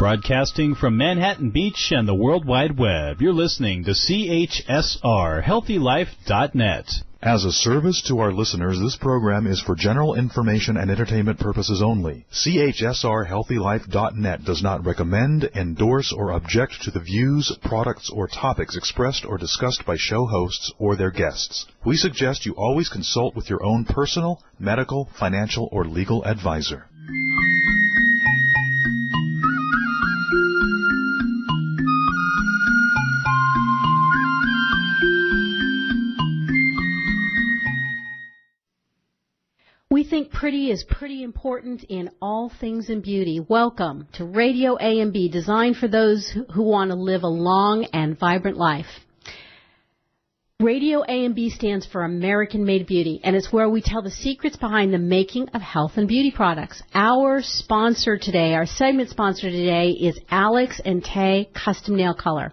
Broadcasting from Manhattan Beach and the World Wide Web, you're listening to CHSR, HealthyLife.net. As a service to our listeners, this program is for general information and entertainment purposes only. CHSR HealthyLife.net does not recommend, endorse, or object to the views, products, or topics expressed or discussed by show hosts or their guests. We suggest you always consult with your own personal, medical, financial, or legal advisor. We think pretty is pretty important in all things in beauty. Welcome to RadioAMB, designed for those who want to live a long and vibrant life. RadioAMB stands for American Made Beauty, and it's where we tell the secrets behind the making of health and beauty products. Our sponsor today, our segment sponsor today, is Alex and Tay Custom Nail Color.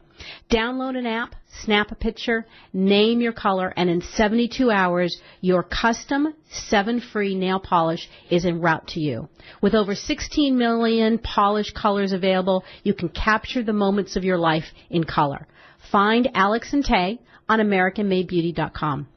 Download an app, snap a picture, name your color, and in 72 hours, your custom 7-free nail polish is en route to you. With over 16 million polish colors available, you can capture the moments of your life in color. Find Alex and Tay on AmericanMadeBeauty.com.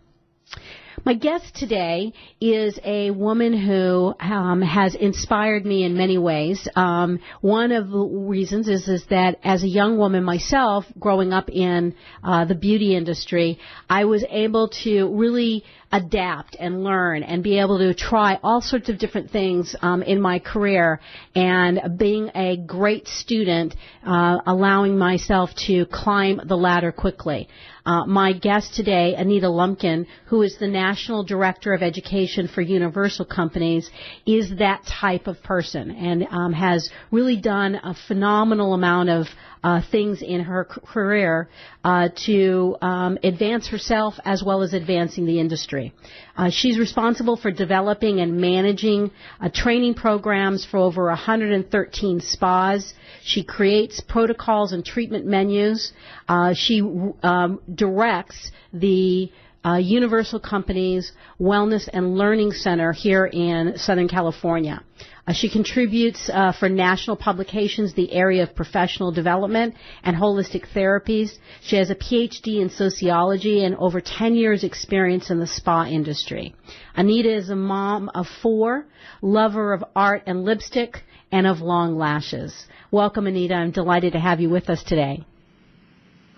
My guest today is a woman who has inspired me in many ways. One of the reasons is that as a young woman myself, growing up in the beauty industry, I was able to really adapt and learn and be able to try all sorts of different things in my career, and being a great student, allowing myself to climb the ladder quickly. My guest today, Anita Lumpkin, who is the National Director of Education for Universal Companies, is that type of person and has really done a phenomenal amount of things in her career to advance herself as well as advancing the industry. She's responsible for developing and managing training programs for over 113 spas. She creates protocols and treatment menus. She directs the Universal Companies Wellness and Learning Center here in Southern California. She contributes for national publications the area of professional development and holistic therapies. She has a PhD in sociology and over 10 years experience in the spa industry. Anita is a mom of 4, lover of art and lipstick, and of long lashes. Welcome, Anita. I'm delighted to have you with us today.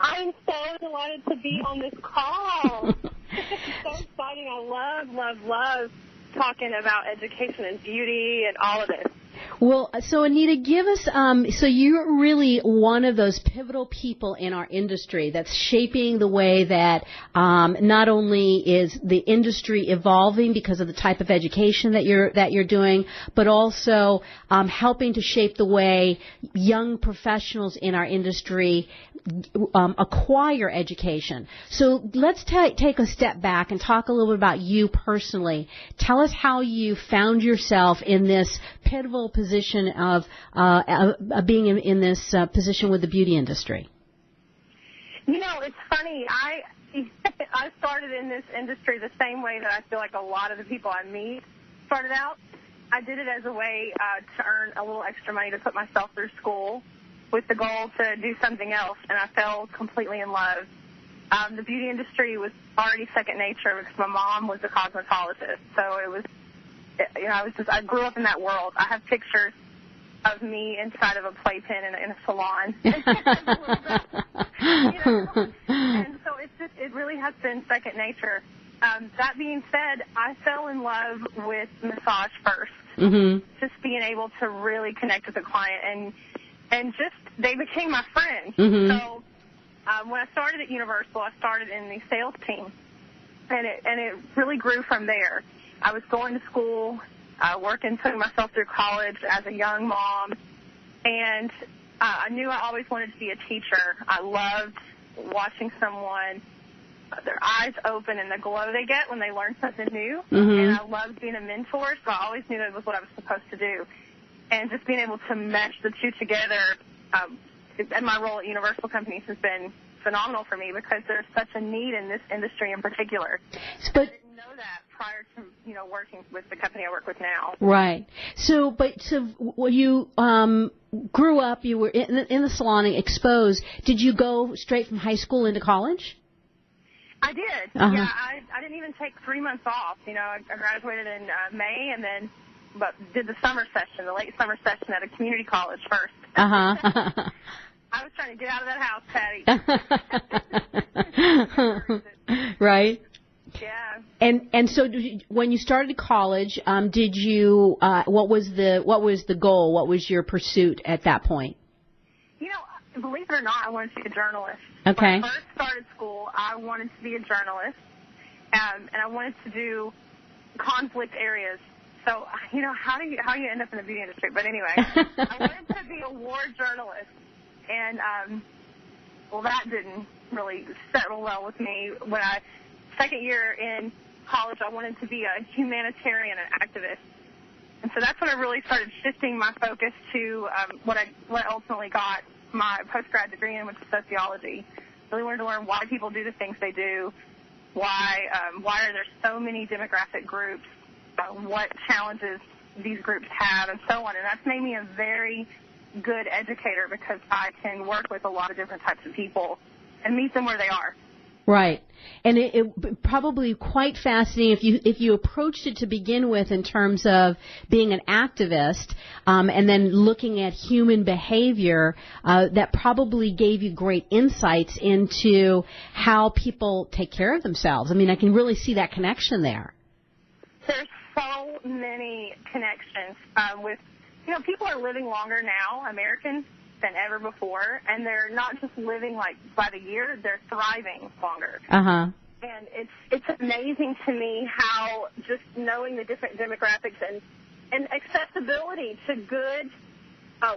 I'm so delighted to be on this call. It's so exciting. I love talking about education and beauty and all of this. Well, so Anita, give us, so you're really one of those pivotal people in our industry that's shaping the way that not only is the industry evolving because of the type of education that you're doing, but also helping to shape the way young professionals in our industry acquire education. So let's take a step back and talk a little bit about you personally. Tell us how you found yourself in this pivotal position of being in this position with the beauty industry. You know, it's funny. I started in this industry the same way that I feel like a lot of the people I meet started out. I did it as a way to earn a little extra money to put myself through school with the goal to do something else, and I fell completely in love. The beauty industry was already second nature because my mom was a cosmetologist, so it was, you know, I grew up in that world. I have pictures of me inside of a playpen in a salon. And so it really has been second nature. That being said, I fell in love with massage first. Mm-hmm. Just being able to really connect with the client, and just they became my friends. Mm-hmm. So when I started at Universal, I started in the sales team, and it really grew from there. I was going to school, working, putting myself through college as a young mom, and I knew I always wanted to be a teacher. I loved watching someone, their eyes open and the glow they get when they learn something new, and I loved being a mentor, so I always knew that was what I was supposed to do. And just being able to mesh the two together, and my role at Universal Companies has been phenomenal for me because there's such a need in this industry in particular. But I didn't know that prior to, working with the company I work with now. Right. So when you grew up, you were in the salon exposed. Did you go straight from high school into college? I did. Uh-huh. Yeah, I didn't even take 3 months off. I graduated in May and then did the summer session, the late summer session at a community college first. Uh-huh. I was trying to get out of that house, Patty. Right. Yeah. And so when you started college, did you what was the goal? What was your pursuit at that point? Believe it or not, I wanted to be a journalist. Okay. When I first started school, I wanted to be a journalist, and I wanted to do conflict areas. So, how do you end up in the beauty industry? But anyway, I wanted to be a war journalist, and that didn't really settle well with me. When second year in college, I wanted to be a humanitarian and activist. And so that's when I really started shifting my focus to what ultimately got my postgrad degree in, which is sociology. Really wanted to learn why people do the things they do, why are there so many demographic groups, what challenges these groups have, and so on. And that's made me a very good educator because I can work with a lot of different types of people and meet them where they are. Right. And it probably quite fascinating if you approached it to begin with in terms of being an activist and then looking at human behavior, that probably gave you great insights into how people take care of themselves. I mean, I can really see that connection there. There's so many connections with, people are living longer now, Americans, than ever before, and they're not just living like by the year, they're thriving longer. Uh-huh. And it's amazing to me how just knowing the different demographics and accessibility to good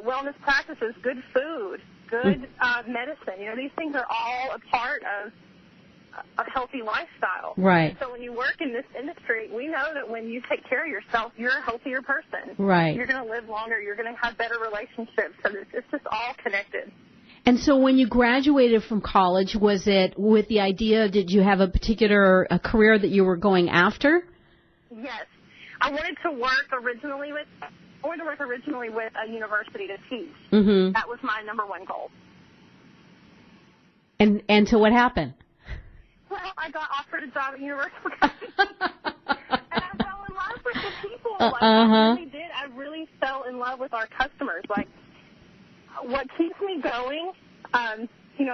wellness practices, good food, good medicine, these things are all a part of a healthy lifestyle. Right. So when you work in this industry, we know that when you take care of yourself, you're a healthier person. Right. You're going to live longer. You're going to have better relationships. So it's just all connected. And so when you graduated from college, was it with the idea, did you have a particular career that you were going after? Yes. I wanted to work originally with a university to teach. Mm-hmm. That was my number one goal. And so what happened? Well, I got offered a job at Universal Company, and I fell in love with the people. I really did. I really fell in love with our customers. Like, what keeps me going,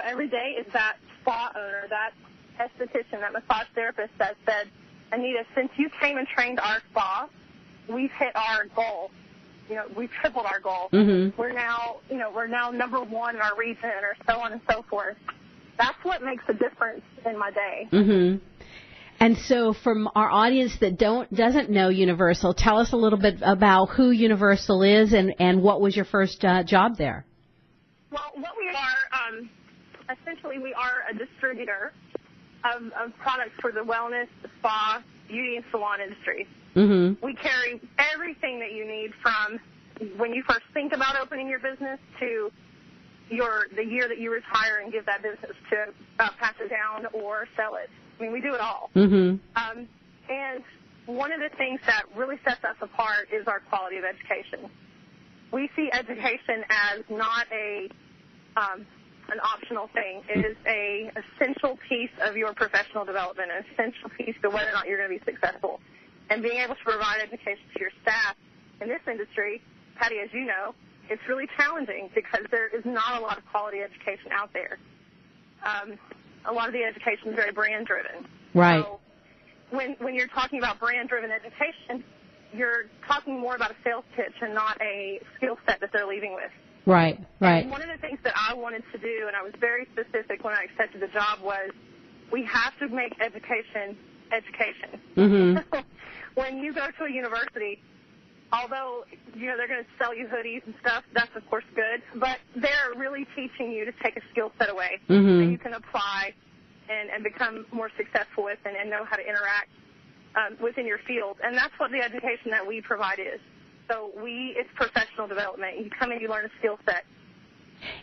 every day is that spa owner, that esthetician, that massage therapist that said, Anita, since you came and trained our spa, we've hit our goal. We've tripled our goal. Mm-hmm. We're now number one in our region, or so on and so forth. That's what makes a difference in my day. Mm-hmm. And so from our audience that doesn't know Universal, tell us a little bit about who Universal is and what was your first job there. Well, what we are, essentially we are a distributor of products for the wellness, the spa, beauty, and salon industry. Mm-hmm. We carry everything that you need from when you first think about opening your business to the year that you retire and give that business to pass it down or sell it. I mean, we do it all. Mm-hmm. And one of the things that really sets us apart is our quality of education. We see education as not an optional thing. It is a essential piece of your professional development, an essential piece to whether or not you're going to be successful. And being able to provide education to your staff in this industry, Patty, as you know, it's really challenging because there is not a lot of quality education out there. A lot of the education is very brand-driven. Right. So when you're talking about brand-driven education, you're talking more about a sales pitch and not a skill set that they're leaving with. Right, right. And one of the things that I wanted to do, and I was very specific when I accepted the job, was we have to make education. Mm-hmm. When you go to a university, although, they're going to sell you hoodies and stuff, that's, of course, good, but they're really teaching you to take a skill set away mm-hmm. that you can apply and become more successful with and know how to interact within your field. And that's what the education that we provide is. So it's professional development. You come in, you learn a skill set,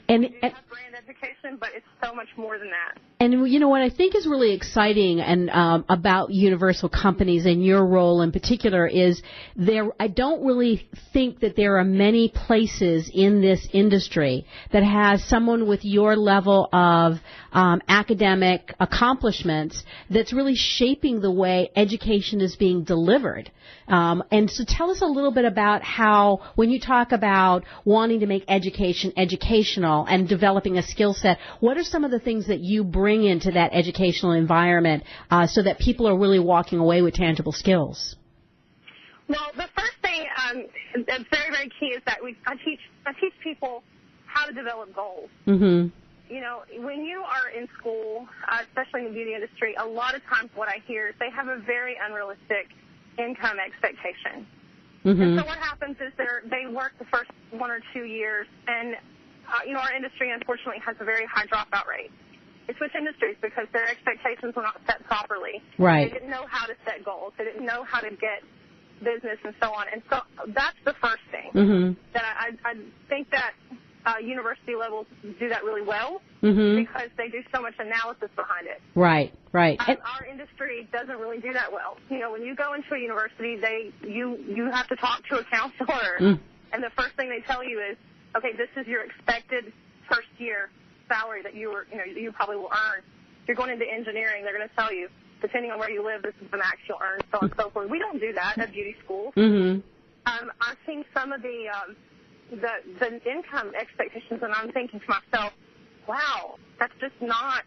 And we do have brand education, but it's so much more than that. And, you know, what I think is really exciting and about Universal Companies and your role in particular is I don't really think that there are many places in this industry that has someone with your level of academic accomplishments that's really shaping the way education is being delivered. And so tell us a little bit about how, when you talk about wanting to make education educational and developing a skill set, what are some of the things that you bring into that educational environment so that people are really walking away with tangible skills? Well, the first thing that's very, very key is that I teach people how to develop goals. Mm-hmm. You know, when you are in school, especially in the beauty industry, a lot of times what I hear is they have a very unrealistic income expectation. Mm-hmm. And so what happens is they work the first 1 or 2 years, and, you know, our industry, unfortunately, has a very high dropout rate. They switch industries because their expectations were not set properly. Right. They didn't know how to set goals. They didn't know how to get business and so on. And so that's the first thing. Mm-hmm. That I think that university levels do that really well, mm-hmm. because they do so much analysis behind it. Right, right. Our industry doesn't really do that well. You know, when you go into a university, you have to talk to a counselor, and the first thing they tell you is, okay, this is your expected first year salary that you probably will earn. If you're going into engineering, they're going to tell you, depending on where you live, this is the max you'll earn, so on and so forth. We don't do that at beauty schools. Mm-hmm. I've seen some of the income expectations, and I'm thinking to myself, wow, that's just not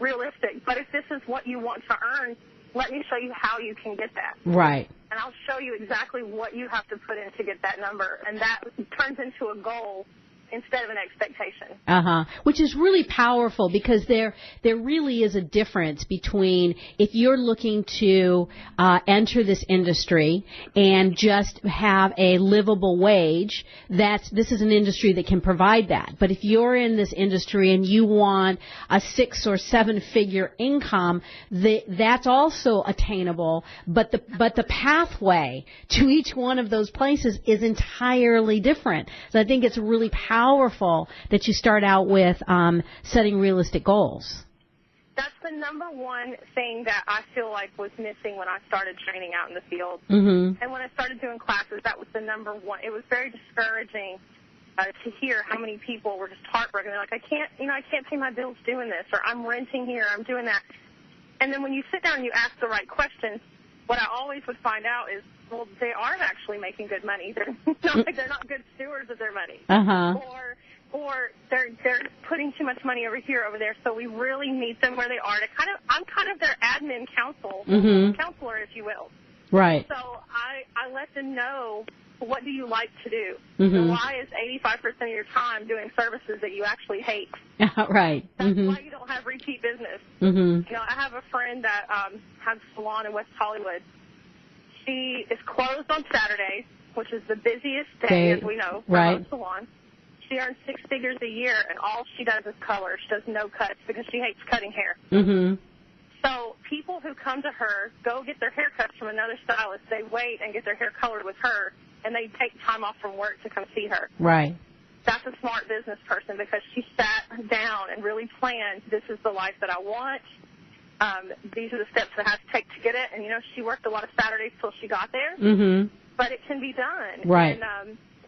realistic. But if this is what you want to earn, let me show you how you can get that. Right. And I'll show you exactly what you have to put in to get that number. And that turns into a goal instead of an expectation. Which is really powerful, because there really is a difference between if you're looking to enter this industry and just have a livable wage, this is an industry that can provide that. But if you're in this industry and you want a 6 or 7 figure income, that's also attainable, but the pathway to each one of those places is entirely different. So I think it's really powerful that you start out with setting realistic goals. That's the number one thing that I feel like was missing when I started training out in the field. Mm-hmm. And when I started doing classes, that was the number one. It was very discouraging to hear how many people were just heartbroken. They're like, I can't pay my bills doing this, or I'm renting here, I'm doing that. And then when you sit down and you ask the right questions, what I always would find out is, well, they aren't actually making good money. They're not good stewards of their money. Or they're putting too much money over here, over there. So we really meet them where they are. I'm kind of their admin counselor, if you will. Right. So I let them know, what do you like to do? Mm-hmm. So why is 85% of your time doing services that you actually hate? Right. That's mm-hmm. why you don't have repeat business. Mm-hmm. You know, I have a friend that has a salon in West Hollywood. She is closed on Saturdays, which is the busiest day, as we know, for right. most salons. She earns 6 figures a year, and all she does is color. She does no cuts because she hates cutting hair. Mm-hmm. So people who come to her go get their hair cuts from another stylist. They wait and get their hair colored with her, and they take time off from work to come see her. Right. That's a smart business person, because she sat down and really planned, this is the life that I want. These are the steps that I have to take to get it. And, you know, she worked a lot of Saturdays till she got there. Mm-hmm. But it can be done. Right.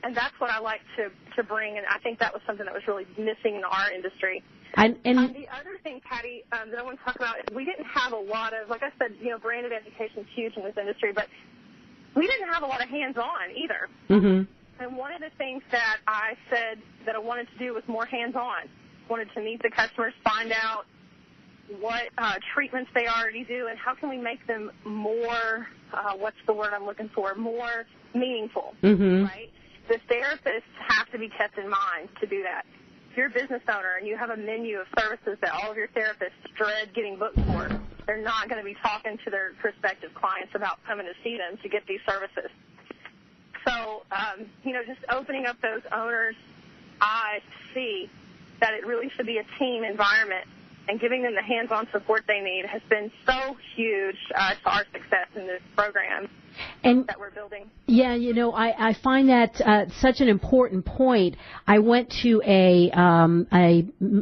And that's what I like to bring, and I think that was something that was really missing in our industry. And the other thing, Patty, that I want to talk about is we didn't have a lot of, like I said, you know, branded education is huge in this industry, but we didn't have a lot of hands-on either. Mm-hmm. And one of the things that I said that I wanted to do was more hands-on. Wanted to meet the customers, find out what treatments they already do, and how can we make them more, what's the word I'm looking for, more meaningful, mm-hmm. right? The therapists have to be kept in mind to do that. If you're a business owner and you have a menu of services that all of your therapists dread getting booked for, they're not going to be talking to their prospective clients about coming to see them to get these services. So, you know, just opening up those owners' eyes to see that it really should be a team environment, and giving them the hands-on support they need has been so huge to our success in this program. that we're building. Yeah, I find that such an important point. I went to a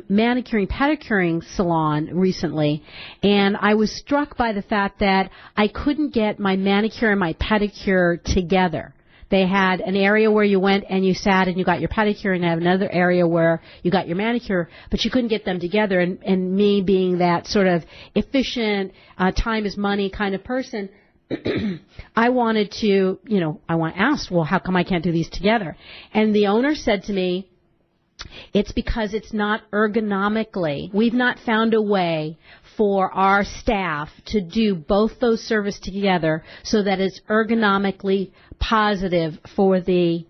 manicuring pedicuring salon recently, and I was struck by the fact that I couldn't get my manicure and my pedicure together. They had an area where you went and you sat and you got your pedicure, and they have another area where you got your manicure, but you couldn't get them together. And me being that sort of efficient, time is money kind of person, I wanted to, I asked, well, how come I can't do these together? And the owner said to me, it's because it's not ergonomically. We've not found a way for our staff to do both those services together so that it's ergonomically positive for the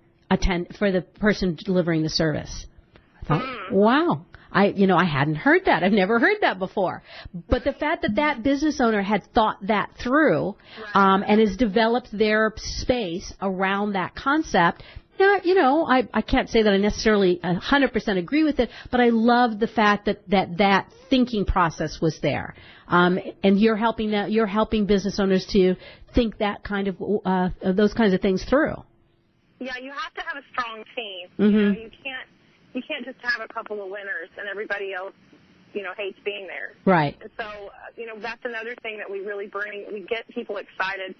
person delivering the service. I thought, wow. I hadn't heard that. I've never heard that before. But the fact that business owner had thought that through, and has developed their space around that concept, I can't say that I necessarily 100% agree with it, but I love the fact that thinking process was there. And you're helping business owners to think that kind of, those kinds of things through. Yeah, you have to have a strong team. Mm-hmm. You can't just have a couple of winners and everybody else, hates being there. Right. And so, that's another thing that we really bring. We get people excited.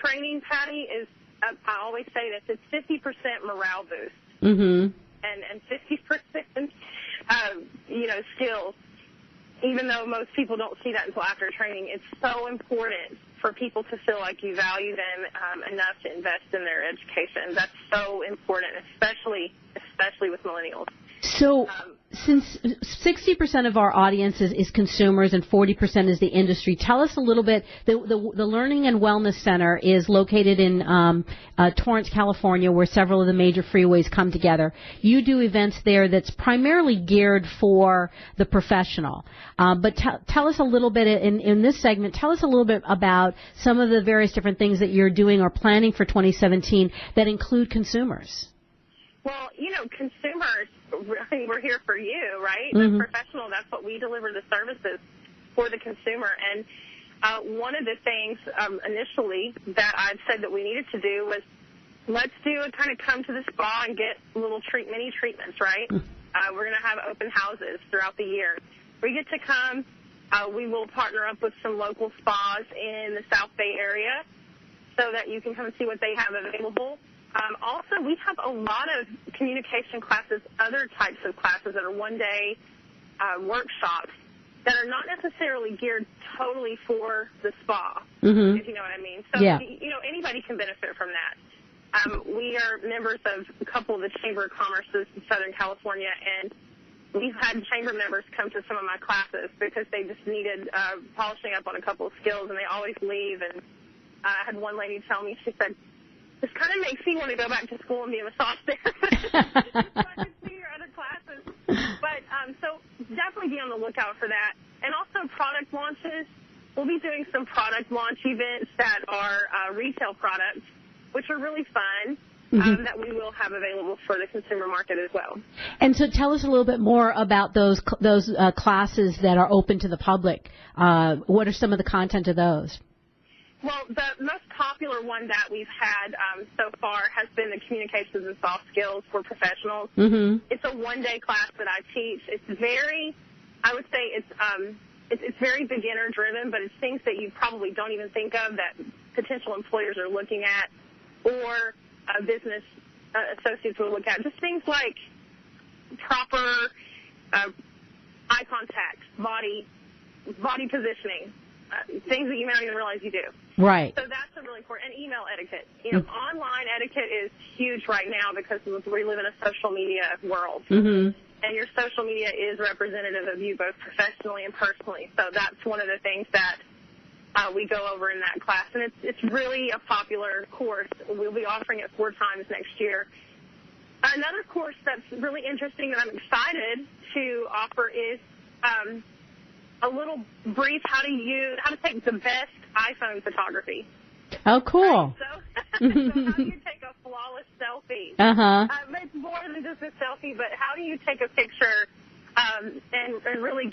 Training, Patty, is, I always say this, it's 50% morale boost. Mm-hmm. And 50%, skills. Even though most people don't see that until after training, it's so important for people to feel like you value them enough to invest in their education. That's so important, especially with millennials. So, since 60% of our audience is consumers and 40% is the industry, tell us a little bit. The Learning and Wellness Center is located in Torrance, California, where several of the major freeways come together. You do events there that's primarily geared for the professional. But tell us a little bit in this segment. Tell us a little bit about some of the various different things that you're doing or planning for 2017 that include consumers. Well, consumers, we're here for you, right? Mm-hmm. The professional, that's what we deliver the services for the consumer. And one of the things initially that I'd said that we needed to do was let's do a kind of come to the spa and get little mini treatments, right? We're going to have open houses throughout the year. We get to come. We will partner up with some local spas in the South Bay area so that you can come and see what they have available. Also, we have a lot of communication classes, other types of classes that are one-day workshops that are not necessarily geared totally for the spa, if you know what I mean. So, yeah. Anybody can benefit from that. We are members of a couple of the Chamber of Commerce's in Southern California, and we've had chamber members come to some of my classes because they just needed polishing up on a couple of skills, and they always leave. And I had one lady tell me, she said, this kind of makes me want to go back to school and be a massage therapist. So I can see your other classes. But so definitely be on the lookout for that. And also product launches. We'll be doing some product launch events that are retail products, which are really fun, that we will have available for the consumer market as well. And so tell us a little bit more about those classes that are open to the public. What are some of the content of those? Well, the most popular one that we've had so far has been the communications and soft skills for professionals. Mm-hmm. It's a one-day class that I teach. It's very, I would say it's very beginner-driven, but it's things that you probably don't even think of that potential employers are looking at or business associates will look at. Just things like proper eye contact, body positioning. Things that you may not even realize you do. Right. So that's a really important. And email etiquette. Online etiquette is huge right now because we live in a social media world. Mm-hmm. And your social media is representative of you both professionally and personally. So that's one of the things that we go over in that class. And it's really a popular course. We'll be offering it 4 times next year. Another course that's really interesting that I'm excited to offer is a little brief how to take the best iPhone photography. Oh, cool. So how do you take a flawless selfie? It's more than just a selfie, but how do you take a picture and really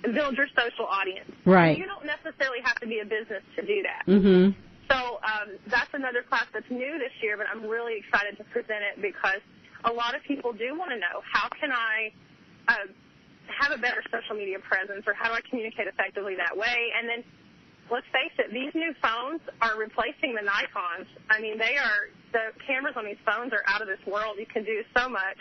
build your social audience? Right. You don't necessarily have to be a business to do that. Mm-hmm. So that's another class that's new this year, but I'm really excited to present it because a lot of people do want to know, how can I have a better social media presence, or how do I communicate effectively that way? And then let's face it, these new phones are replacing the Nikons. I mean, the cameras on these phones are out of this world. You can do so much.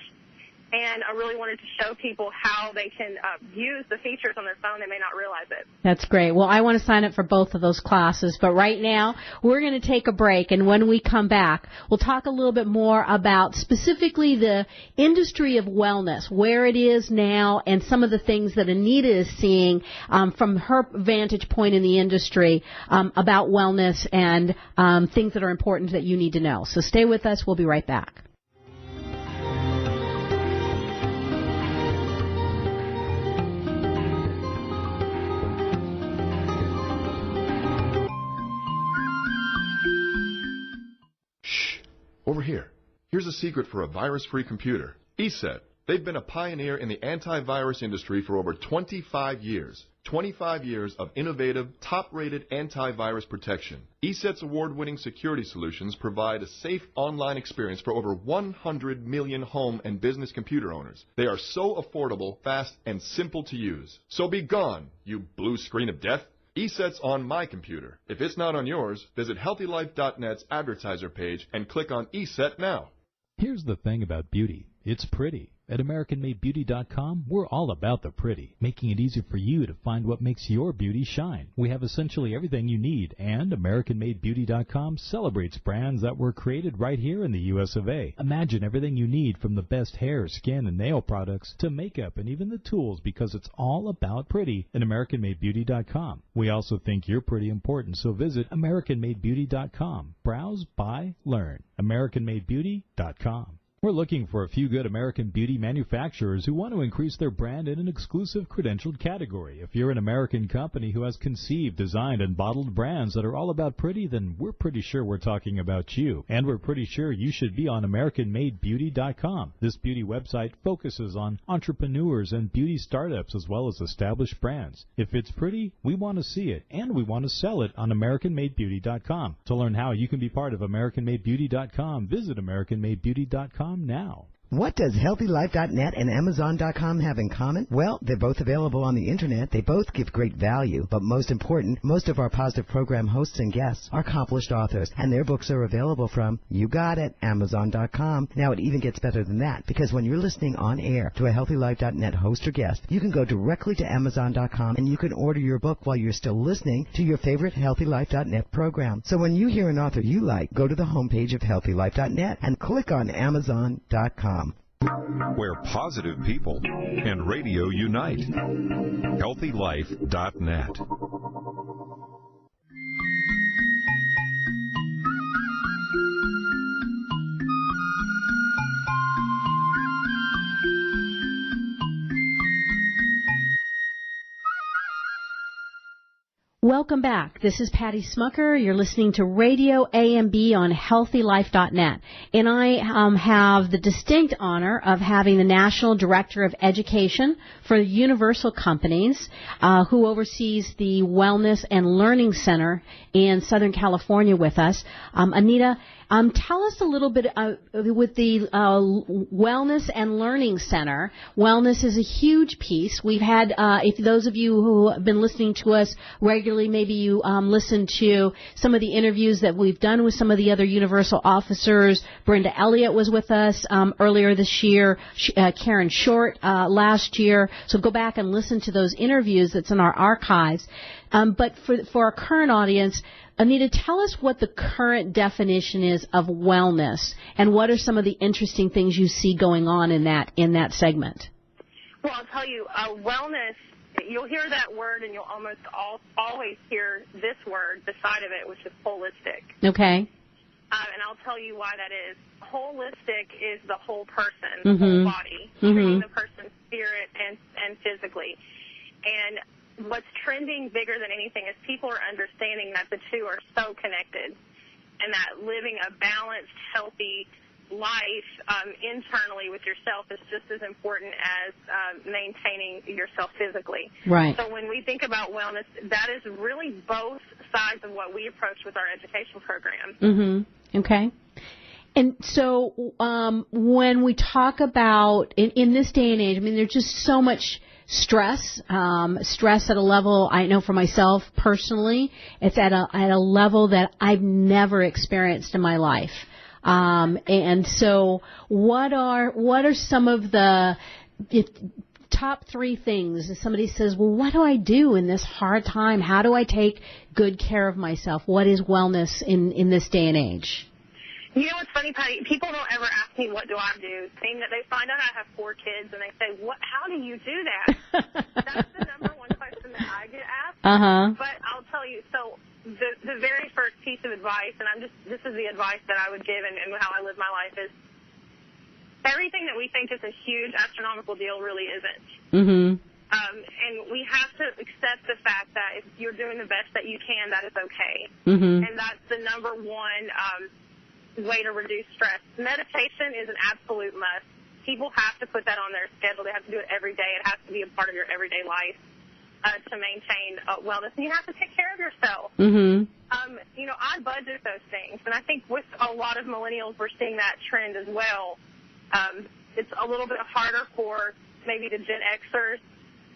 And I really wanted to show people how they can use the features on their phone. They may not realize it. That's great. Well, I want to sign up for both of those classes. But right now, we're going to take a break. And when we come back, we'll talk a little bit more about specifically the industry of wellness, where it is now, and some of the things that Anita is seeing from her vantage point in the industry about wellness and things that are important that you need to know. So stay with us. We'll be right back. Over here. Here's a secret for a virus-free computer. ESET. They've been a pioneer in the antivirus industry for over 25 years. 25 years of innovative, top-rated antivirus protection. ESET's award-winning security solutions provide a safe online experience for over 100 million home and business computer owners. They are so affordable, fast, and simple to use. So be gone, you blue screen of death. ESET's on my computer. If it's not on yours, visit HealthyLife.net's advertiser page and click on ESET now. Here's the thing about beauty. It's pretty. At AmericanMadeBeauty.com, we're all about the pretty, making it easy for you to find what makes your beauty shine. We have essentially everything you need, and AmericanMadeBeauty.com celebrates brands that were created right here in the U.S. of A. Imagine everything you need, from the best hair, skin, and nail products to makeup and even the tools, because it's all about pretty at AmericanMadeBeauty.com. We also think you're pretty important, so visit AmericanMadeBeauty.com. Browse, buy, learn. AmericanMadeBeauty.com. We're looking for a few good American beauty manufacturers who want to increase their brand in an exclusive credentialed category. If you're an American company who has conceived, designed, and bottled brands that are all about pretty, then we're pretty sure we're talking about you. And we're pretty sure you should be on AmericanMadeBeauty.com. This beauty website focuses on entrepreneurs and beauty startups as well as established brands. If it's pretty, we want to see it, and we want to sell it on AmericanMadeBeauty.com. To learn how you can be part of AmericanMadeBeauty.com, visit AmericanMadeBeauty.com now. What does HealthyLife.net and Amazon.com have in common? Well, they're both available on the Internet. They both give great value. But most important, most of our positive program hosts and guests are accomplished authors, and their books are available from, you got it, Amazon.com. Now, it even gets better than that, because when you're listening on air to a HealthyLife.net host or guest, you can go directly to Amazon.com and you can order your book while you're still listening to your favorite HealthyLife.net program. So when you hear an author you like, go to the homepage of HealthyLife.net and click on Amazon.com. Where positive people and radio unite. HealthyLife.net. Welcome back. This is Patty Smucker. You're listening to RadioAMB on HealthyLife.net. And I have the distinct honor of having the National Director of Education for Universal Companies, who oversees the Wellness and Learning Center in Southern California with us. Anita, tell us a little bit with the Wellness and Learning Center. Wellness is a huge piece. We've had, if those of you who have been listening to us regularly, maybe you listened to some of the interviews that we've done with some of the other Universal officers. Brenda Elliott was with us earlier this year, Karen Short last year. So go back and listen to those interviews that's in our archives. But for our current audience, Anita, tell us what the current definition is of wellness, and what are some of the interesting things you see going on in that segment? Well, I'll tell you, wellness, you'll hear that word, and you'll almost always hear this word beside of it, which is holistic. Okay. And I'll tell you why that is. Holistic is the whole person, the whole body, treating the person's spirit and physically. And what's trending bigger than anything is people are understanding that the two are so connected, and that living a balanced, healthy life internally with yourself is just as important as maintaining yourself physically. Right. So when we think about wellness, that is really both sides of what we approach with our education program. Mm-hmm. Okay. And so when we talk about, in this day and age, I mean, there's just so much stress at a level, I know for myself personally, it's at a level that I've never experienced in my life. And so what are some of the top 3 things? If somebody says, well, what do I do in this hard time? How do I take good care of myself? What is wellness in this day and age? You know what's funny, Patty? People don't ever ask me, what do I do? Seeing that they find out I have 4 kids, and they say, how do you do that? That's the number one question that I get asked. Uh-huh. But I'll tell you, so the very first piece of advice, and this is the advice that I would give and how I live my life, is everything that we think is a huge astronomical deal really isn't. Mm-hmm. And we have to accept the fact that if you're doing the best that you can, that is okay. Mm-hmm. And that's the number one way to reduce stress. Meditation is an absolute must. People have to put that on their schedule. They have to do it every day. It has to be a part of your everyday life to maintain wellness. And you have to take care of yourself. Mm-hmm. I budget those things. And I think with a lot of millennials, we're seeing that trend as well. It's a little bit harder for maybe the Gen Xers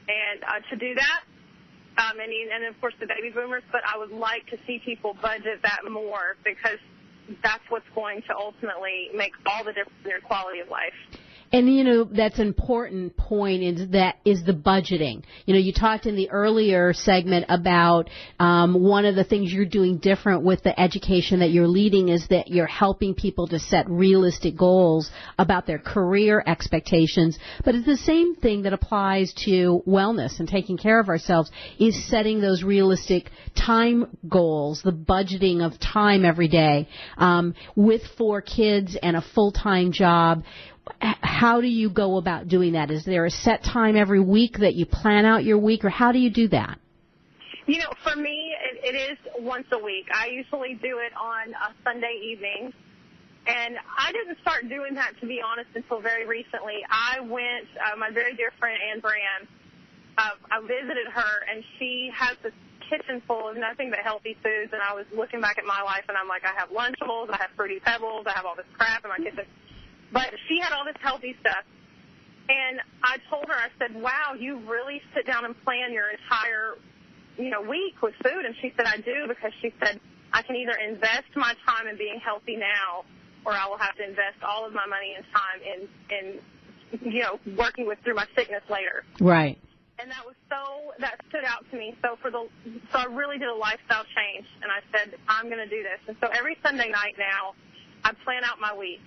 and to do that. And of course, the baby boomers. But I would like to see people budget that more, because that's what's going to ultimately make all the difference in your quality of life. And, that's an important point is the budgeting. You talked in the earlier segment about one of the things you're doing different with the education that you're leading is that you're helping people to set realistic goals about their career expectations. But it's the same thing that applies to wellness and taking care of ourselves, is setting those realistic time goals, the budgeting of time every day. With 4 kids and a full-time job, how do you go about doing that? Is there a set time every week that you plan out your week, or how do you do that? For me, it is once a week. I usually do it on a Sunday evening. And I didn't start doing that, to be honest, until very recently. I went, my very dear friend Ann Brand, I visited her, and she has this kitchen full of nothing but healthy foods. And I was looking back at my life, and I'm like, I have Lunchables, I have Fruity Pebbles, I have all this crap in my kitchen. But she had all this healthy stuff. And I told her, I said, wow, you really sit down and plan your entire, week with food. And she said, I do, because she said, I can either invest my time in being healthy now, or I will have to invest all of my money and time in working through my sickness later. Right. And that stood out to me. So I really did a lifestyle change, and I said, I'm going to do this. And so every Sunday night now, I plan out my week.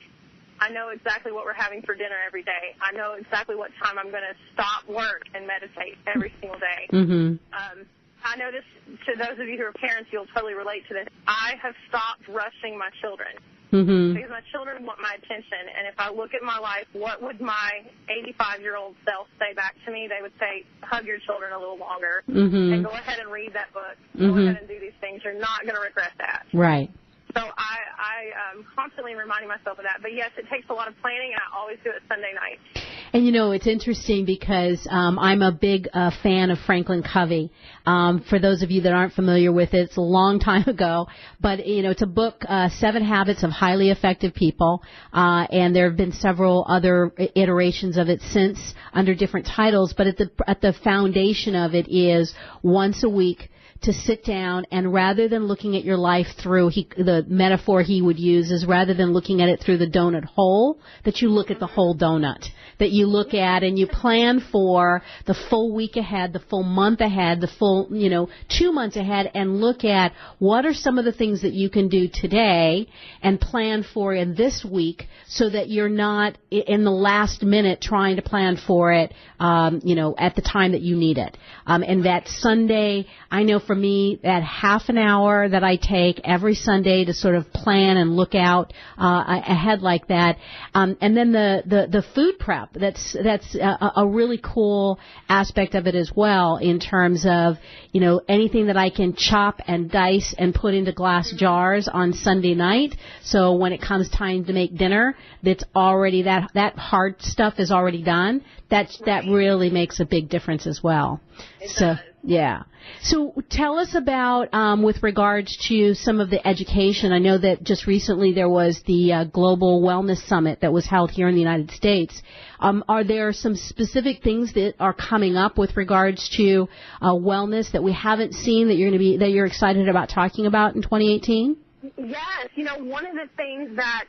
I know exactly what we're having for dinner every day. I know exactly what time I'm going to stop work and meditate every single day. Mm-hmm. I know this, to those of you who are parents, you'll totally relate to this. I have stopped rushing my children. Mm-hmm. Because my children want my attention. And if I look at my life, what would my 85-year-old self say back to me? They would say, hug your children a little longer, mm-hmm. and go ahead and read that book. Mm-hmm. Go ahead and do these things. You're not going to regret that. Right. So I'm constantly reminding myself of that. But, yes, it takes a lot of planning, and I always do it Sunday night. And, it's interesting because I'm a big fan of Franklin Covey. For those of you that aren't familiar with it, it's a long time ago. But, it's a book, 7 Habits of Highly Effective People. And there have been several other iterations of it since under different titles. But at the foundation of it is once a week to sit down, and rather than looking at your life through, the metaphor he would use is rather than looking at it through the donut hole, that you look at the whole donut, that you look at and you plan for the full week ahead, the full month ahead, the full, 2 months ahead, and look at what are some of the things that you can do today and plan for in this week so that you're not in the last minute trying to plan for it, at the time that you need it. And that Sunday, I know for for me that half an hour that I take every Sunday to sort of plan and look out ahead like that. And then the food prep, that's a really cool aspect of it as well, in terms of, anything that I can chop and dice and put into glass jars on Sunday night. So when it comes time to make dinner, that's already, that hard stuff is already done. That really makes a big difference as well. So, yeah. So tell us about, with regards to some of the education. I know that just recently there was the Global Wellness Summit that was held here in the United States. Are there some specific things that are coming up with regards to wellness that we haven't seen that you're excited about talking about in 2018? Yes. One of the things that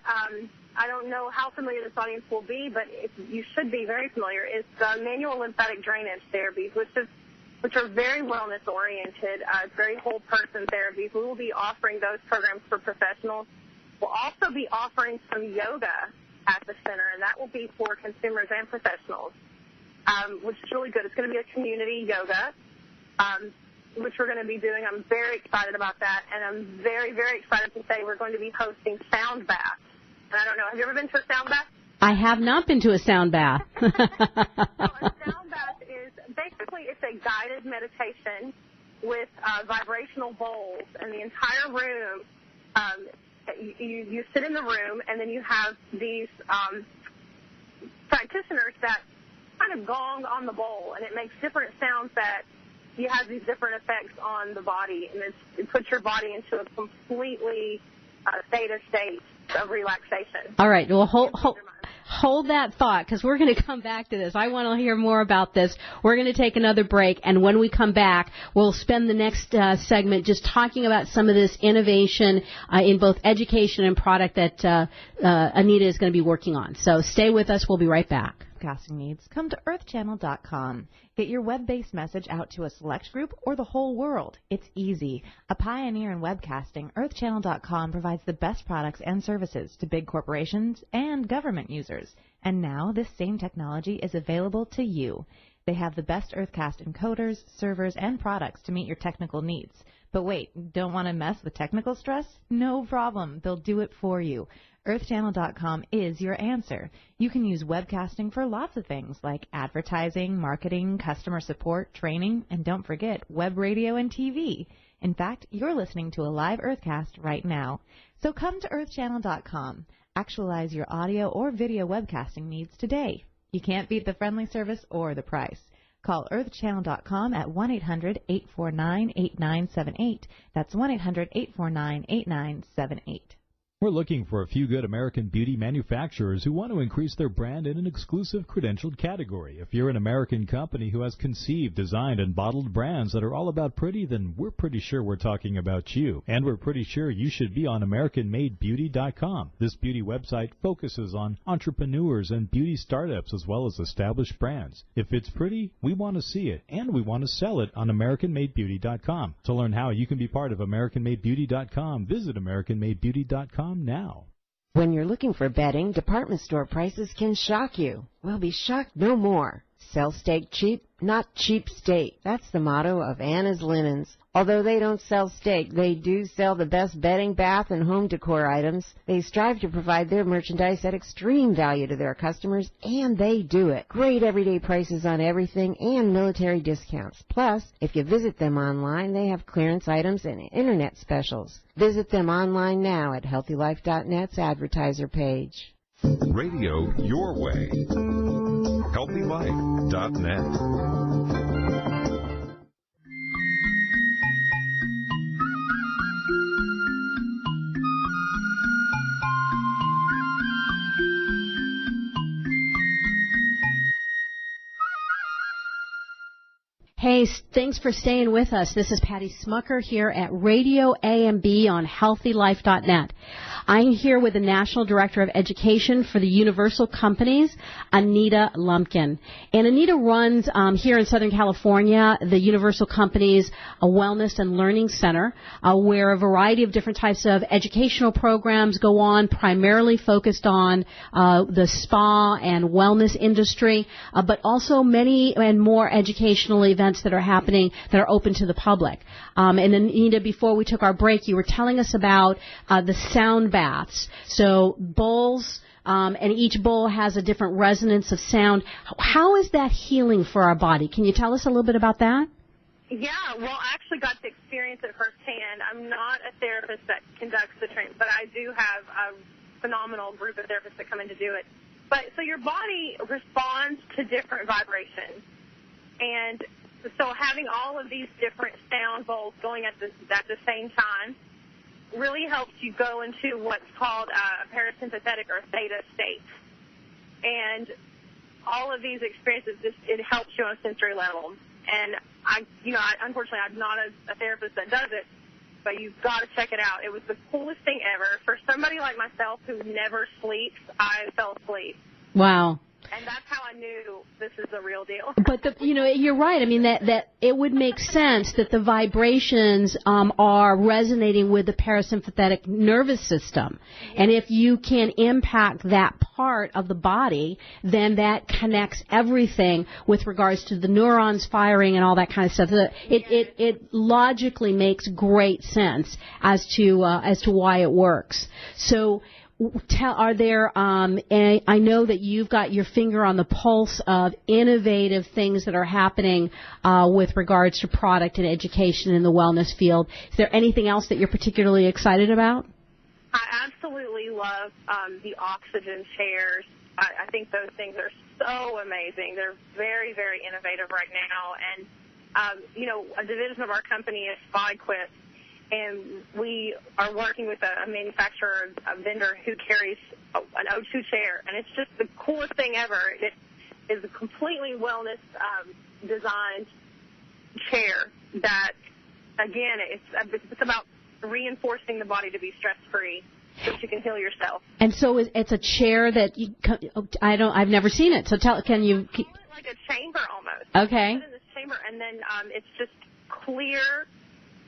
I don't know how familiar this audience will be, but you should be very familiar, is the manual lymphatic drainage therapies, which are very wellness-oriented, very whole-person therapies. We will be offering those programs for professionals. We'll also be offering some yoga at the center, and that will be for consumers and professionals, which is really good. It's going to be a community yoga, which we're going to be doing. I'm very excited about that, and I'm very, very excited to say we're going to be hosting sound baths. And I don't know, have you ever been to a sound bath? I have not been to a sound bath. A sound bath is basically, it's a guided meditation with vibrational bowls, and the entire room, you sit in the room, and then you have these practitioners that kind of gong on the bowl, and it makes different sounds that you have these different effects on the body, and it puts your body into a completely theta state of relaxation. All right. Well, hold that thought, because we're going to come back to this. I want to hear more about this. We're going to take another break, and when we come back, we'll spend the next segment just talking about some of this innovation in both education and product that Anita is going to be working on. So stay with us. We'll be right back. Broadcasting needs, come to earthchannel.com. Get your web-based message out to a select group or the whole world. It's easy. A pioneer in webcasting, earthchannel.com provides the best products and services to big corporations and government users. And now this same technology is available to you. They have the best Earthcast encoders, servers, and products to meet your technical needs. But wait, don't want to mess with technical stress? No problem. They'll do it for you. EarthChannel.com is your answer. You can use webcasting for lots of things like advertising, marketing, customer support, training, and don't forget web radio and TV. In fact, you're listening to a live Earthcast right now. So come to EarthChannel.com. Actualize your audio or video webcasting needs today. You can't beat the friendly service or the price. Call EarthChannel.com at 1-800-849-8978. That's 1-800-849-8978. We're looking for a few good American beauty manufacturers who want to increase their brand in an exclusive credentialed category. If you're an American company who has conceived, designed, and bottled brands that are all about pretty, then we're pretty sure we're talking about you. And we're pretty sure you should be on AmericanMadeBeauty.com. This beauty website focuses on entrepreneurs and beauty startups as well as established brands. If it's pretty, we want to see it, and we want to sell it on AmericanMadeBeauty.com. To learn how you can be part of AmericanMadeBeauty.com, visit AmericanMadeBeauty.com now. When you're looking for bedding, department store prices can shock you. Well, be shocked no more. Sell steak cheap, not cheap steak. That's the motto of Anna's Linens. Although they don't sell steak, they do sell the best bedding, bath, and home decor items. They strive to provide their merchandise at extreme value to their customers, and they do it. Great everyday prices on everything and military discounts. Plus, if you visit them online, they have clearance items and internet specials. Visit them online now at HealthyLife.net's advertiser page. Radio your way. HealthyLife.net. Hey, thanks for staying with us. This is Patty Smucker here at RadioAMB on HealthyLife.net. I'm here with the National Director of Education for the Universal Companies, Anita Lumpkin. And Anita runs here in Southern California the Universal Companies a Wellness and Learning Center, where a variety of different types of educational programs go on, primarily focused on the spa and wellness industry, but also many and more educational events that are happening that are open to the public. And Anita, before we took our break, you were telling us about the sound baths. So bowls, and each bowl has a different resonance of sound. How is that healing for our body? Can you tell us a little bit about that? Yeah, well, I actually got to experience it firsthand. I'm not a therapist that conducts the training, but I do have a phenomenal group of therapists that come in to do it. But so your body responds to different vibrations. And so having all of these different sound bowls going at the same time really helps you go into what's called a parasympathetic or theta state. And all of these experiences, it helps you on a sensory level. And unfortunately, I'm not a therapist that does it, but you've got to check it out. It was the coolest thing ever. For somebody like myself who never sleeps, I fell asleep. Wow. And that's how I knew this is the real deal. But you're right. I mean, that it would make sense that the vibrations are resonating with the parasympathetic nervous system. And if you can impact that part of the body, then that connects everything with regards to the neurons firing and all that kind of stuff. It logically makes great sense as to why it works. So are there, I know that you've got your finger on the pulse of innovative things that are happening with regards to product and education in the wellness field. Is there anything else that you're particularly excited about? I absolutely love the oxygen chairs. I think those things are so amazing. They're very, very innovative right now. And, a division of our company is SpyQuip. And we are working with a manufacturer, a vendor who carries an O2 chair. And it's just the coolest thing ever. It is a completely wellness designed chair that, again, it's about reinforcing the body to be stress-free so that you can heal yourself. And so it's a chair that I've never seen it. So can you? I call it like a chamber almost. Okay. You put it in this chamber, and then it's just clear,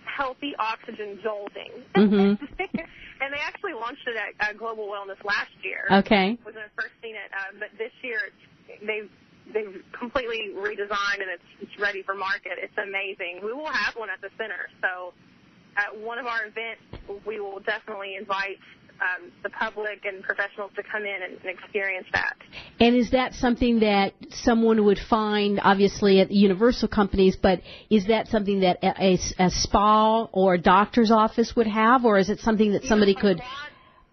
healthy oxygen jolting. Mm-hmm. And they actually launched it at Global Wellness last year. Okay. When I first seen it, but this year they've completely redesigned and it's ready for market. It's amazing. We will have one at the center. So at one of our events, we will definitely invite the public and professionals to come in and experience that. And is that something that someone would find, obviously, at the Universal Companies, but is that something that a spa or a doctor's office would have, or is it something that somebody could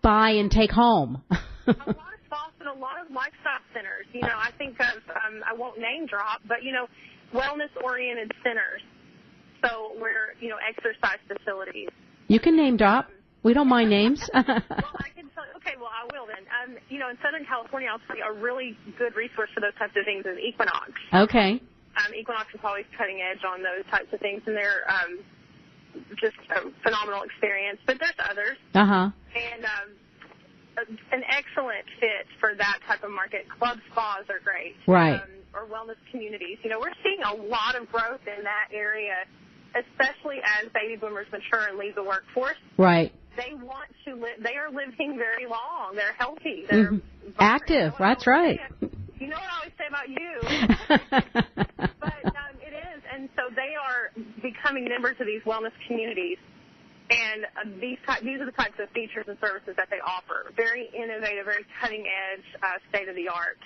buy and take home? A lot of spas and a lot of lifestyle centers. I think of, I won't name drop, but, wellness-oriented centers. So we're, exercise facilities. You can name drop. We don't mind names. Well, I can tell you. Okay, well, I will then. In Southern California, I'll tell you a really good resource for those types of things is Equinox. Okay. Equinox is always cutting edge on those types of things, and they're just a phenomenal experience. But there's others. Uh-huh. And an excellent fit for that type of market. Club spas are great. Right. Or wellness communities. We're seeing a lot of growth in that area, especially as baby boomers mature and leave the workforce. Right. They want to live. They are living very long. They're healthy. They're active. That's right. You know what I always say about you. But it is. And so they are becoming members of these wellness communities. And these are the types of features and services that they offer. Very innovative, very cutting edge, state of the art.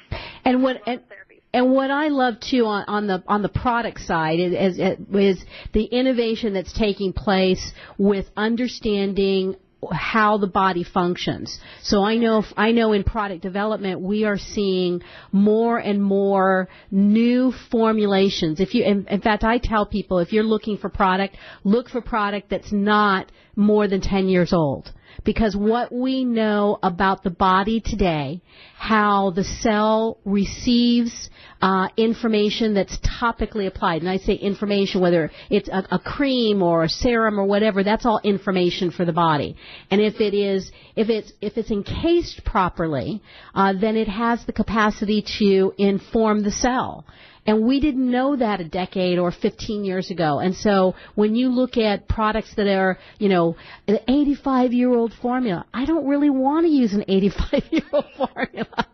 And what I love too on the product side is the innovation that's taking place with understanding how the body functions. So I know in product development we are seeing more and more new formulations. In fact, I tell people if you're looking for product, look for product that's not more than 10 years old. because what we know about the body today, how the cell receives information that's topically applied, and I say information, whether it's a cream or a serum or whatever, that's all information for the body. And if it's encased properly, then it has the capacity to inform the cell. And we didn't know that a decade or 15 years ago. And so when you look at products that are, an 85-year-old formula, I don't really want to use an 85-year-old formula.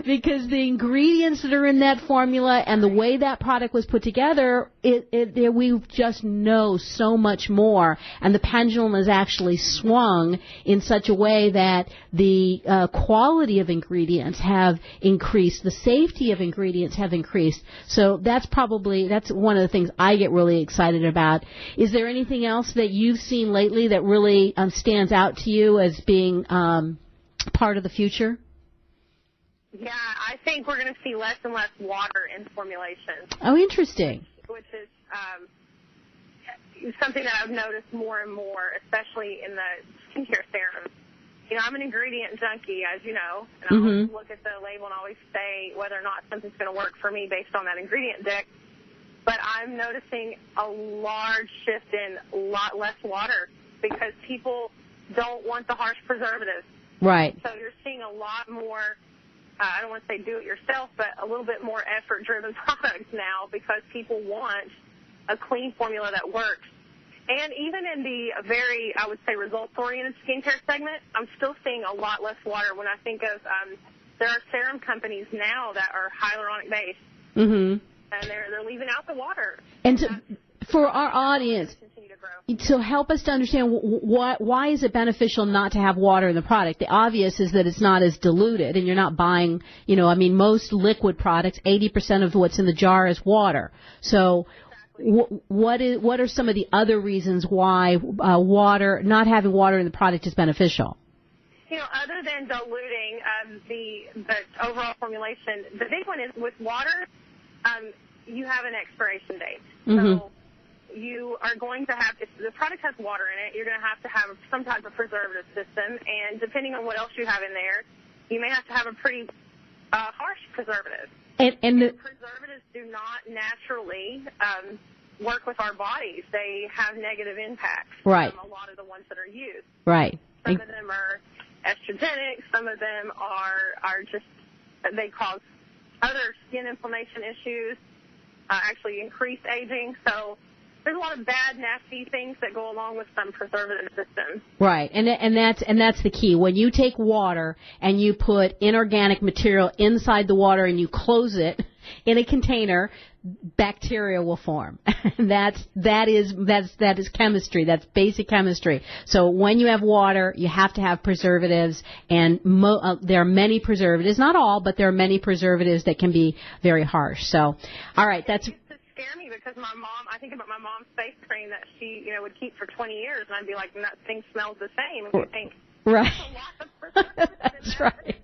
Because the ingredients that are in that formula and the way that product was put together, we just know so much more. And the pendulum has actually swung in such a way that the quality of ingredients have increased, the safety of ingredients have increased. So that's one of the things I get really excited about. Is there anything else that you've seen lately that really stands out to you as being part of the future? Yeah, I think we're going to see less and less water in formulations. Oh, interesting. Which is something that I've noticed more and more, especially in the skincare serums. I'm an ingredient junkie, as you know, and I always look at the label and always say whether or not something's going to work for me based on that ingredient deck. But I'm noticing a large shift in a lot less water because people don't want the harsh preservatives. Right. So you're seeing a lot more, I don't want to say do-it-yourself, but a little bit more effort-driven products now because people want a clean formula that works. And even in the very, I would say, results-oriented skincare segment, I'm still seeing a lot less water. When I think of, there are serum companies now that are hyaluronic-based, and they're leaving out the water. And for our audience, so help us to understand why is it beneficial not to have water in the product? The obvious is that it's not as diluted, and you're not buying, most liquid products, 80% of what's in the jar is water. So what are some of the other reasons why not having water in the product is beneficial? Other than diluting the overall formulation, the big one is with water, you have an expiration date. So you are going to have, if the product has water in it, you're going to have some type of preservative system, and depending on what else you have in there, you may have to have a pretty harsh preservative. And the preservatives do not naturally work with our bodies. They have negative impacts. Right. A lot of the ones that are used. Right. Some of them are estrogenic. Some of them are just, they cause other skin inflammation issues, actually increase aging. So there's a lot of bad, nasty things that go along with some preservative systems. Right, and that's the key. When you take water and you put inorganic material inside the water and you close it in a container, bacteria will form. that is chemistry. That's basic chemistry. So when you have water, you have to have preservatives, and there are many preservatives, not all, but there are many preservatives that can be very harsh. So, all right, that's. Scare me because I think about my mom's face cream that she, would keep for 20 years, and I'd be like, that thing smells the same. And you think, right. That's right.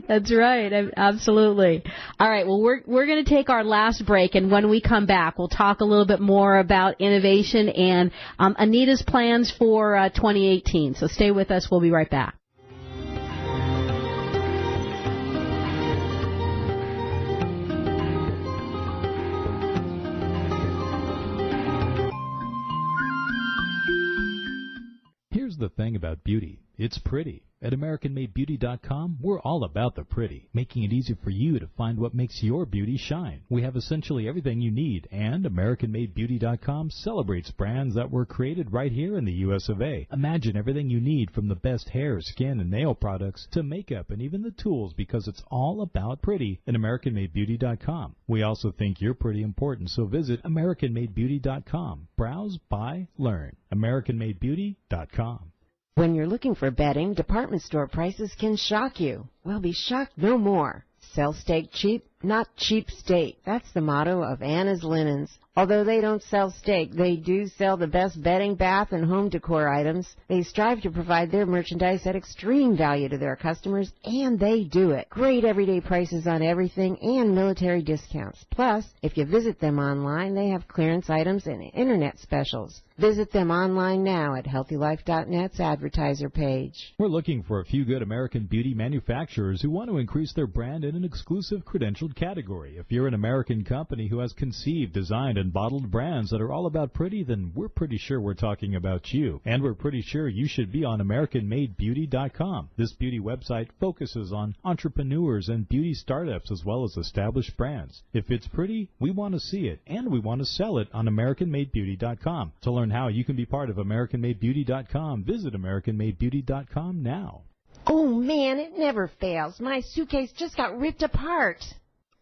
That's right. Absolutely. All right. Well, we're going to take our last break, and when we come back, we'll talk a little bit more about innovation and Anita's plans for 2018. So stay with us. We'll be right back. Here's the thing about beauty. It's pretty. At AmericanMadeBeauty.com, we're all about the pretty, making it easy for you to find what makes your beauty shine. We have essentially everything you need, and AmericanMadeBeauty.com celebrates brands that were created right here in the U.S. of A. Imagine everything you need from the best hair, skin, and nail products to makeup and even the tools, because it's all about pretty at AmericanMadeBeauty.com. We also think you're pretty important, so visit AmericanMadeBeauty.com. Browse, buy, learn. AmericanMadeBeauty.com. When you're looking for bedding, department store prices can shock you. Well, be shocked no more. Sell steak cheap, not cheap state. That's the motto of Anna's Linens. Although they don't sell steak, they do sell the best bedding, bath, and home decor items. They strive to provide their merchandise at extreme value to their customers, and they do it. Great everyday prices on everything and military discounts. Plus, if you visit them online, they have clearance items and internet specials. Visit them online now at HealthyLife.net's advertiser page. We're looking for a few good American beauty manufacturers who want to increase their brand in an exclusive credentialed category. If you're an American company who has conceived, designed, and bottled brands that are all about pretty, then we're pretty sure we're talking about you. And we're pretty sure you should be on AmericanMadeBeauty.com. This beauty website focuses on entrepreneurs and beauty startups as well as established brands. If it's pretty, we want to see it, and we want to sell it on AmericanMadeBeauty.com. To learn how you can be part of AmericanMadeBeauty.com, visit AmericanMadeBeauty.com now. Oh, man, it never fails. My suitcase just got ripped apart.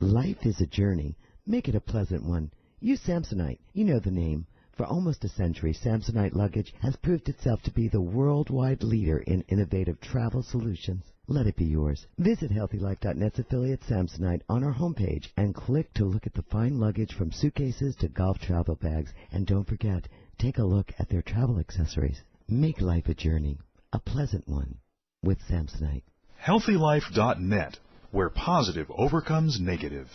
Life is a journey. Make it a pleasant one. Use Samsonite. You know the name. For almost a century, Samsonite luggage has proved itself to be the worldwide leader in innovative travel solutions. Let it be yours. Visit HealthyLife.net's affiliate Samsonite on our homepage and click to look at the fine luggage from suitcases to golf travel bags. And don't forget, take a look at their travel accessories. Make life a journey, a pleasant one, with Samsonite. HealthyLife.net, where positive overcomes negative.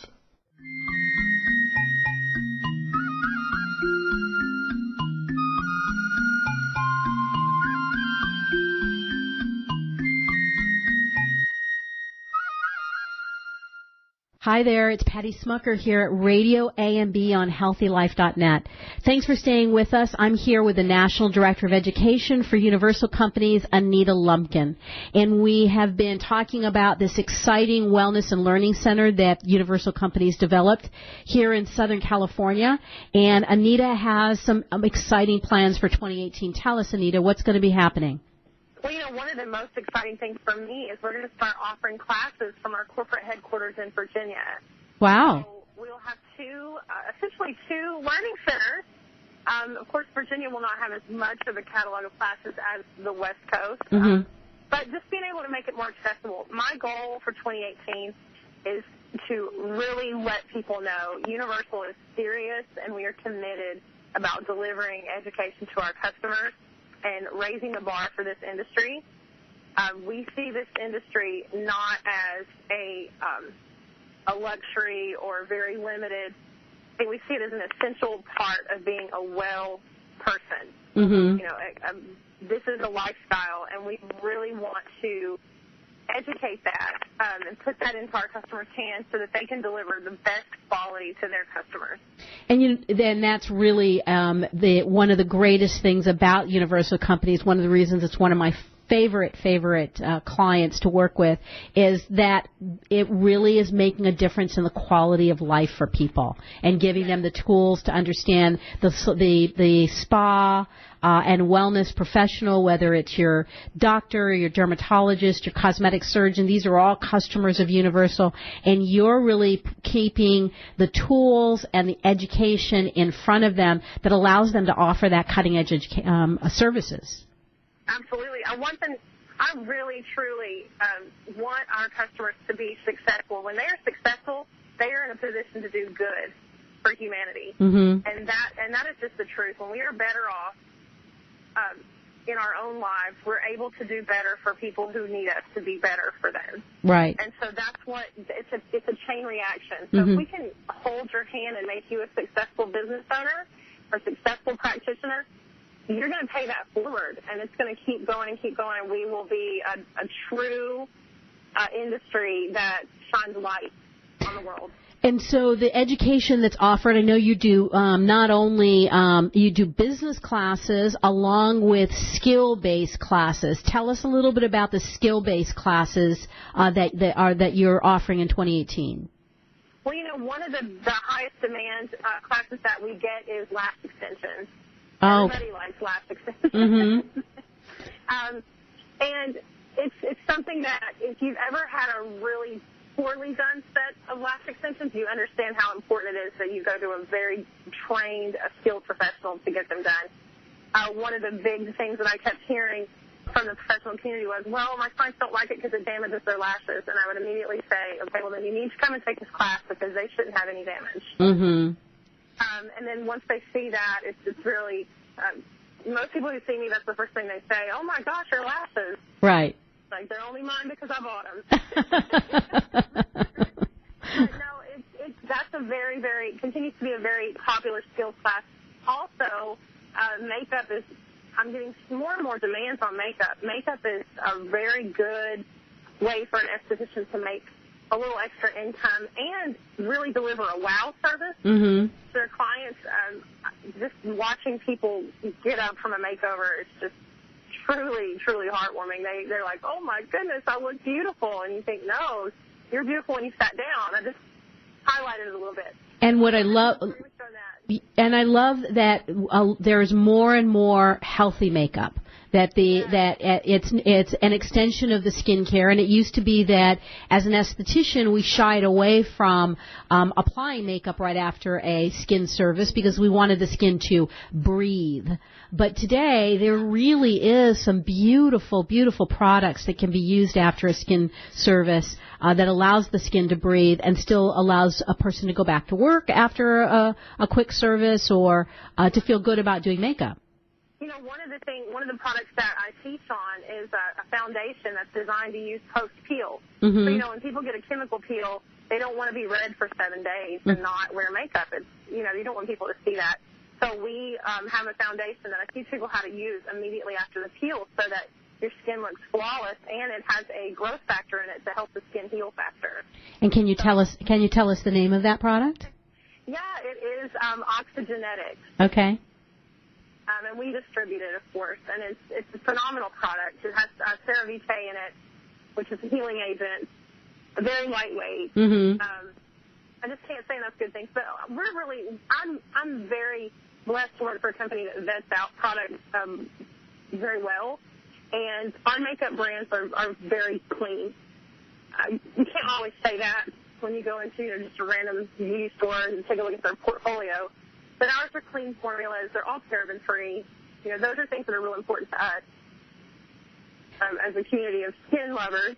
Hi there, it's Patty Smucker here at RadioAMB on HealthyLife.net. Thanks for staying with us. I'm here with the National Director of Education for Universal Companies, Anita Lumpkin. And we have been talking about this exciting wellness and learning center that Universal Companies developed here in Southern California. And Anita has some exciting plans for 2018. Tell us, Anita, what's going to be happening? Well, one of the most exciting things for me is we're going to start offering classes from our corporate headquarters in Virginia. Wow. So we'll have essentially two learning centers. Of course, Virginia will not have as much of a catalog of classes as the West Coast. But just being able to make it more accessible. My goal for 2018 is to really let people know Universal is serious and we are committed about delivering education to our customers and raising the bar for this industry. We see this industry not as a luxury or very limited. I think we see it as an essential part of being a well person. This is a lifestyle, and we really want to educate that and put that into our customers' hands so that they can deliver the best quality to their customers. And then that's really one of the greatest things about Universal Companies. One of the reasons it's one of my favorite clients to work with is that it really is making a difference in the quality of life for people and giving them the tools to understand the spa and wellness professional, whether it's your doctor, your dermatologist, your cosmetic surgeon. These are all customers of Universal, and you're really keeping the tools and the education in front of them that allows them to offer that cutting-edge services. Absolutely. I really, truly want our customers to be successful. When they are successful, they are in a position to do good for humanity. And that is just the truth. When we are better off in our own lives, we're able to do better for people who need us to be better for them. Right. And so that's what it's a chain reaction. So if we can hold your hand and make you a successful business owner or successful practitioner, you're going to pay that forward, and it's going to keep going and keep going, and we will be a true industry that shines light on the world. And so the education that's offered, I know you do not only you do business classes along with skill-based classes. Tell us a little bit about the skill-based classes that you're offering in 2018. Well, one of the highest demand classes that we get is lash extensions. Everybody likes lash extensions. And it's something that if you've ever had a really poorly done set of lash extensions, you understand how important it is that you go to a very trained, skilled professional to get them done. One of the big things that I kept hearing from the professional community was, well, my clients don't like it because it damages their lashes. And I would immediately say, okay, well, then you need to come and take this class because they shouldn't have any damage. And then once they see that, it's really, most people who see me, that's the first thing they say, oh, my gosh, your lashes. Right. Like, they're only mine because I bought them. But no, that's a very, very, continues to be a very popular skills class. Also, makeup is, I'm getting more and more demands on makeup. Makeup is a very good way for an esthetician to make a little extra income and really deliver a wow service to their clients. Just watching people get up from a makeover is just truly, truly heartwarming. They're like, oh, my goodness, I look beautiful. And you think, no, you're beautiful when you sat down. I just highlighted it a little bit. And what I love, that there's more and more healthy makeup. That it's an extension of the skincare, and it used to be that as an esthetician we shied away from applying makeup right after a skin service because we wanted the skin to breathe. But today there really is some beautiful, beautiful products that can be used after a skin service that allows the skin to breathe and still allows a person to go back to work after a quick service or to feel good about doing makeup. You know, one of the products that I teach on is a foundation that's designed to use post-peel. So, you know, when people get a chemical peel, they don't want to be red for 7 days and not wear makeup. It's, you know, you don't want people to see that. So we have a foundation that I teach people how to use immediately after the peel so that your skin looks flawless and it has a growth factor in it to help the skin heal faster. And can you tell us the name of that product? Yeah, it is Oxygenetics. Okay. And we distribute it, of course, and it's a phenomenal product. It has CeraVe in it, which is a healing agent, very lightweight. I just can't say enough good things. But I'm very blessed to work for a company that vets out products very well, and our makeup brands are very clean. You can't always say that when you go into just a random beauty store and take a look at their portfolio. But ours are clean formulas. They're all paraben-free. You know, those are things that are real important to us as a community of skin lovers.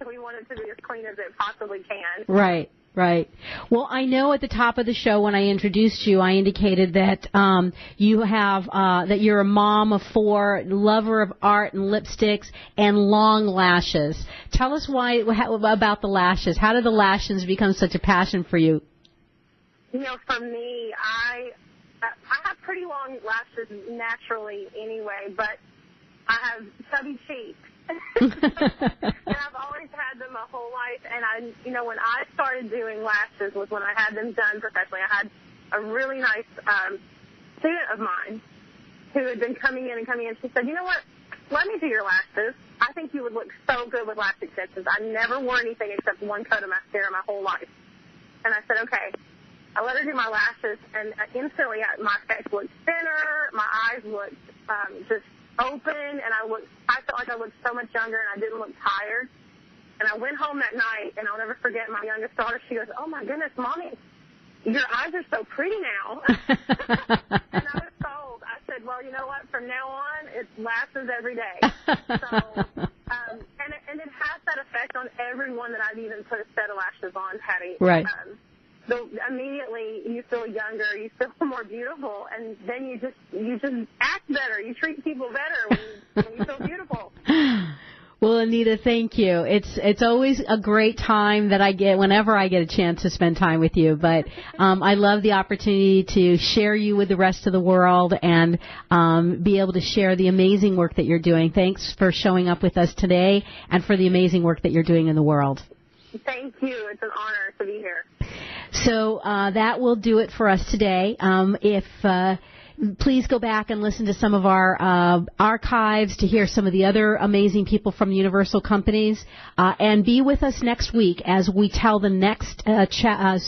we want it to be as clean as it possibly can. Right, right. Well, I know at the top of the show when I introduced you, I indicated that you have that you're a mom of 4, lover of art and lipsticks and long lashes. Tell us about the lashes. How did the lashes become such a passion for you? You know, for me, I have pretty long lashes naturally anyway, but I have chubby cheeks. And I've always had them my whole life. And when I started doing lashes was when I had them done professionally. I had a really nice student of mine who had been coming in. She said, you know what, let me do your lashes. I think you would look so good with lash extensions. I never wore anything except one coat of mascara my whole life. And I said, okay. I let her do my lashes, and instantly my face looked thinner, my eyes looked just open, and I felt like I looked so much younger, and I didn't look tired. And I went home that night, and I'll never forget my youngest daughter. She goes, oh, my goodness, Mommy, your eyes are so pretty now. And I was told, I said, well, you know what, from now on, it's lashes every day. So, and it has that effect on everyone that I've even put a set of lashes on, Patty. Right. So immediately you feel younger, you feel more beautiful, and then you just act better. You treat people better when you feel beautiful. Well, Anita, thank you. It's always a great time that I get whenever I get a chance to spend time with you. But I love the opportunity to share you with the rest of the world and be able to share the amazing work that you're doing. Thanks for showing up with us today and for the amazing work that you're doing in the world. Thank you. It's an honor to be here. So that will do it for us today. Please go back and listen to some of our archives to hear some of the other amazing people from Universal Companies. And be with us next week as we tell the next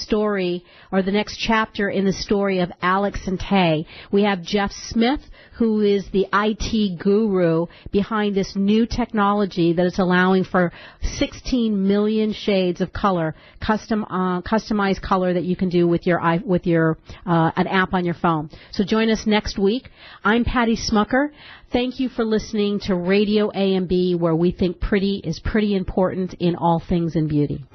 story or the next chapter in the story of Alex and Tay. We have Jeff Smith, who is the IT guru behind this new technology that is allowing for 16 million shades of color, customized color that you can do with your an app on your phone. So join us next week. I'm Patty Smucker. Thank you for listening to Radio AMB, where we think pretty is pretty important in all things in beauty.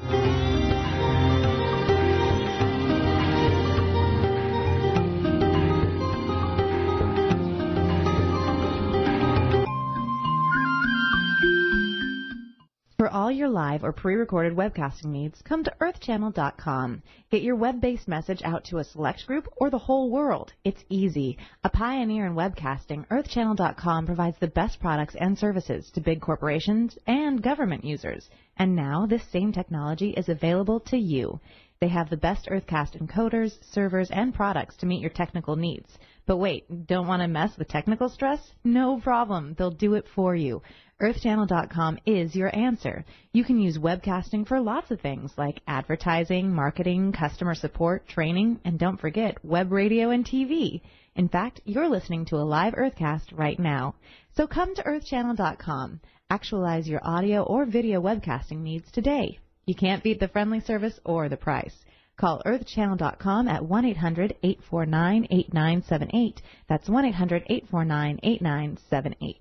your live or pre-recorded webcasting needs, come to earthchannel.com. Get your web-based message out to a select group or the whole world. It's easy. A pioneer in webcasting, earthchannel.com provides the best products and services to big corporations and government users. And now this same technology is available to you. They have the best Earthcast encoders, servers, and products to meet your technical needs. But wait, don't want to mess with technical stress? No problem. They'll do it for you. EarthChannel.com is your answer. You can use webcasting for lots of things like advertising, marketing, customer support, training, and don't forget web radio and TV. In fact, you're listening to a live Earthcast right now. So come to EarthChannel.com. Actualize your audio or video webcasting needs today. You can't beat the friendly service or the price. Call earthchannel.com at 1-800-849-8978. That's 1-800-849-8978.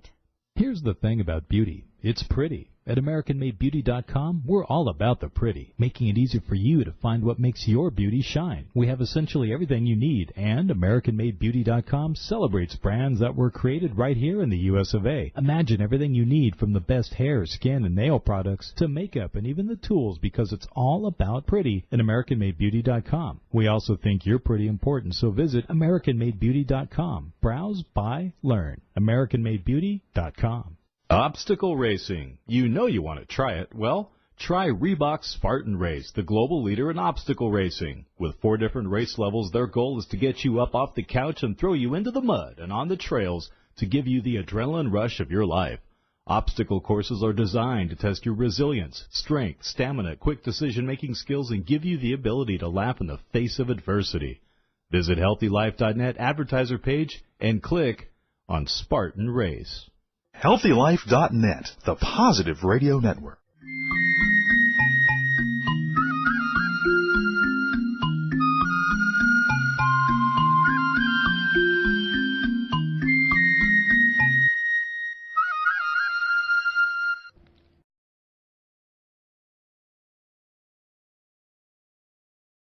Here's the thing about beauty. It's pretty. At AmericanMadeBeauty.com, we're all about the pretty, making it easier for you to find what makes your beauty shine. We have essentially everything you need, and AmericanMadeBeauty.com celebrates brands that were created right here in the U.S. of A. Imagine everything you need from the best hair, skin, and nail products to makeup and even the tools, because it's all about pretty at AmericanMadeBeauty.com. We also think you're pretty important, so visit AmericanMadeBeauty.com. Browse, buy, learn. AmericanMadeBeauty.com. Obstacle racing. You know you want to try it. Well, try Reebok's Spartan Race, the global leader in obstacle racing. With 4 different race levels, their goal is to get you up off the couch and throw you into the mud and on the trails to give you the adrenaline rush of your life. Obstacle courses are designed to test your resilience, strength, stamina, quick decision-making skills, and give you the ability to laugh in the face of adversity. Visit HealthyLife.net advertiser page and click on Spartan Race. HealthyLife.net, the positive radio network.